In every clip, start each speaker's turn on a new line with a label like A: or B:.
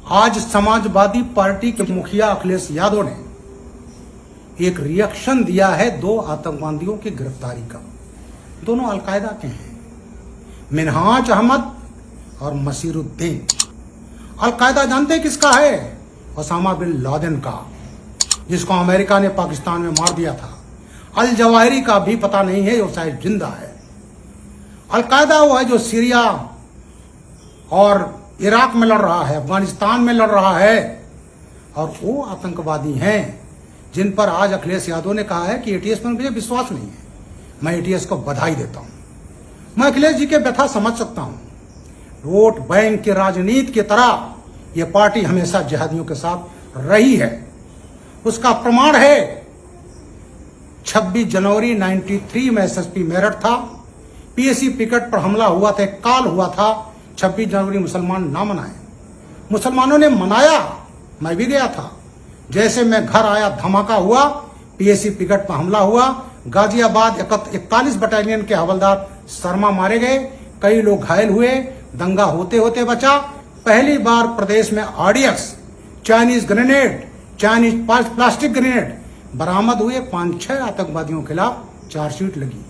A: आज समाजवादी पार्टी के मुखिया अखिलेश यादव ने एक रिएक्शन दिया है दो आतंकवादियों की गिरफ्तारी का। दोनों अलकायदा के हैं, मिनहाज अहमद और मसीरुद्दीन। अलकायदा जानते हैं किसका है? ओसामा बिन लादेन का, जिसको अमेरिका ने पाकिस्तान में मार दिया था। अल जवाहिरी का भी पता नहीं है, वो शायद जिंदा है। अलकायदा वो है जो सीरिया और इराक में लड़ रहा है, अफगानिस्तान में लड़ रहा है, और वो आतंकवादी हैं जिन पर आज अखिलेश यादव ने कहा है कि एटीएस पर मुझे विश्वास नहीं है। मैं एटीएस को बधाई देता हूं। मैं अखिलेश जी के व्यथा समझ सकता हूं। वोट बैंक की राजनीति की तरह यह पार्टी हमेशा जिहादियों के साथ रही है। उसका प्रमाण है 26 जनवरी 93 में एसएसपी मेरठ था, पीएसी पिकेट पर हमला हुआ था, काल हुआ था। 26 जनवरी मुसलमान ना मनाए, मुसलमानों ने मनाया, मैं भी गया था। जैसे मैं घर आया धमाका हुआ, पीएसी पिकेट पर हमला हुआ। गाजियाबाद 41 बटालियन के हवलदार शर्मा मारे गए, कई लोग घायल हुए। दंगा होते होते बचा। पहली बार प्रदेश में RDX, Chinese grenade, Chinese plastic grenade बरामद हुए। 5-6 आतंकवादियों के खिलाफ चार्जशीट लगी।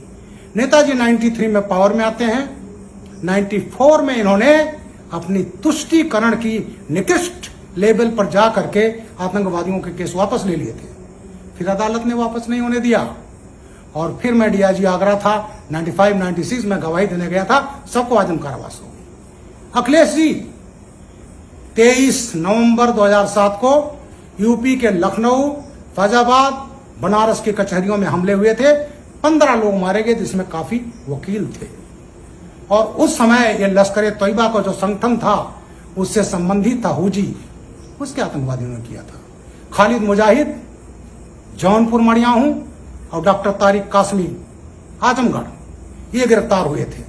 A: नेताजी 93 में पावर में आते हैं। 94 में इन्होंने अपनी तुष्टीकरण की निकृष्ट लेवल पर जा करके आतंकवादियों के केस वापस ले लिए थे। फिर अदालत ने वापस नहीं होने दिया, और फिर मैं डीआईजी आगरा था। 95-96 में गवाही देने गया था, सबको आजम कारावास हो गई। अखिलेश जी 23 नवंबर 2007 को यूपी के लखनऊ, फैजाबाद, बनारस की कचहरियों में हमले हुए थे। 15 लोग मारे गए, जिसमें काफी वकील थे। और उस समय ये लश्कर तैयबा का जो संगठन था, उससे संबंधित था हुजी, उसके आतंकवादियों ने किया था। खालिद मुजाहिद जौनपुर मड़ियाहू और डॉक्टर तारिक कासमी आजमगढ़, ये गिरफ्तार हुए थे।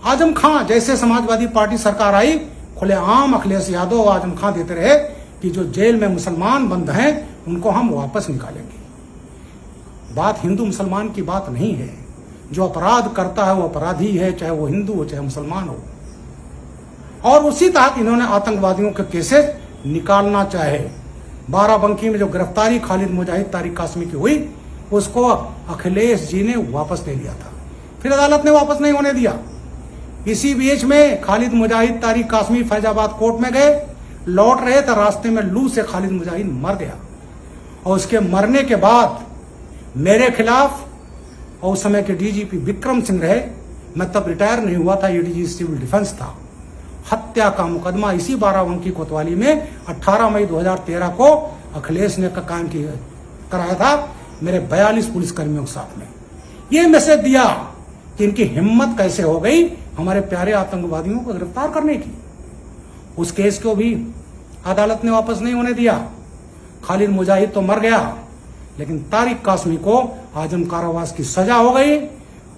A: आजम खां जैसे समाजवादी पार्टी सरकार आई, खुलेआम अखिलेश यादव और आजम खां देते रहे कि जो जेल में मुसलमान बंद हैं उनको हम वापस निकालेंगे। बात हिंदू मुसलमान की बात नहीं है। जो अपराध करता है वो अपराधी है, चाहे वो हिंदू हो चाहे मुसलमान हो। और उसी तहत इन्होंने आतंकवादियों के केसेस निकालना चाहे। बाराबंकी में जो गिरफ्तारी खालिद मुजाहिद तारिक कासमी की हुई, उसको अखिलेश जी ने वापस ले लिया था। फिर अदालत ने वापस नहीं होने दिया। इसी बीच में खालिद मुजाहिद तारिक कासमी फैजाबाद कोर्ट में गए, लौट रहे थे, रास्ते में लू से खालिद मुजाहिद मर गया। और उसके मरने के बाद मेरे खिलाफ, और उस समय के डीजीपी विक्रम सिंह रहे, मैं तब रिटायर नहीं हुआ था, एडीजी सिविल डिफेंस था, हत्या का मुकदमा इसी बाराबंकी कोतवाली में 18 मई 2013 को अखिलेश ने कायम कराया था मेरे 42 पुलिसकर्मियों के साथ में। ये मैसेज दिया कि इनकी हिम्मत कैसे हो गई हमारे प्यारे आतंकवादियों को गिरफ्तार करने की। उस केस को भी अदालत ने वापस नहीं होने दिया। खालिद मुजाहिद तो मर गया, लेकिन तारिक कासमी को आजम कारावास की सजा हो गई।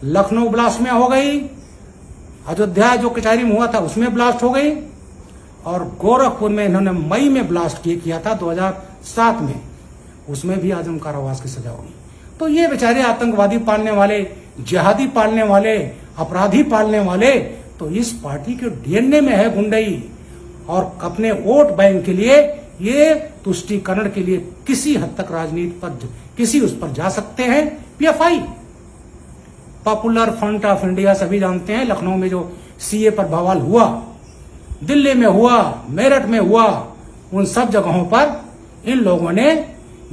A: लखनऊ ब्लास्ट में हो गई, अयोध्या जो कचहरी में हुआ था उसमें ब्लास्ट हो गई, और गोरखपुर में इन्होंने मई में ब्लास्ट किया था 2007 में, उसमें भी आजम कारावास की सजा हुई। तो ये बेचारे आतंकवादी पालने वाले, जिहादी पालने वाले, अपराधी पालने वाले, तो इस पार्टी के डीएनए में है गुंडई। और अपने वोट बैंक के लिए, ये तुष्टीकरण के लिए किसी हद तक राजनीति पर, किसी उस पर जा सकते हैं। PFI, popular front of India, सभी जानते हैं। लखनऊ में जो सीए पर बवाल हुआ, दिल्ली में हुआ, मेरठ में हुआ, उन सब जगहों पर इन लोगों ने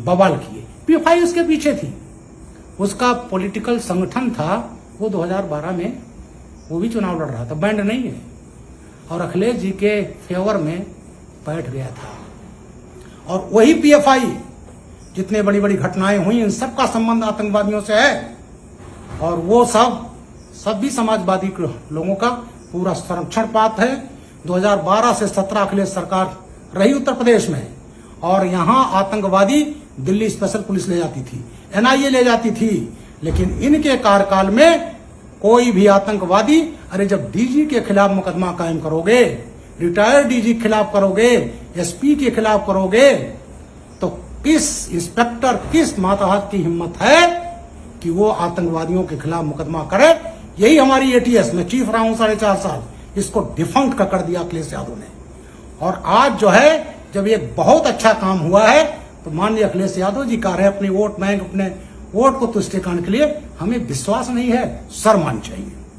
A: बवाल किए। पीएफआई उसके पीछे थी, उसका पॉलिटिकल संगठन था। वो 2012 में वो भी चुनाव लड़ रहा था, बैंड नहीं है, और अखिलेश जी के फेवर में बैठ गया था। और वही पीएफआई, जितने बड़ी बड़ी घटनाएं हुई, इन सब का संबंध आतंकवादियों से है। और वो सब भी समाजवादी लोगों का पूरा संरक्षण पात्र है। 2012 से 17 अखिलेश सरकार रही उत्तर प्रदेश में, और यहां आतंकवादी दिल्ली स्पेशल पुलिस ले जाती थी, एनआईए ले जाती थी। लेकिन इनके कार्यकाल में कोई भी आतंकवादी, अरे जब डीजी के खिलाफ मुकदमा कायम करोगे, रिटायर्ड डीजी के खिलाफ करोगे, एसपी के खिलाफ करोगे, तो किस इंस्पेक्टर, किस मातहत की हिम्मत है कि वो आतंकवादियों के खिलाफ मुकदमा करे। यही हमारी एटीएस में चीफ रहा हूं 4.5 साल, इसको डिफंक्ट कर दिया अखिलेश यादव ने। और आज जो है जब एक बहुत अच्छा काम हुआ है तो माननीय अखिलेश यादव जी कह रहे हैं अपने वोट बैंक, अपने वोट को तुष्ट करने के लिए हमें विश्वास नहीं है, शर्म आनी चाहिए।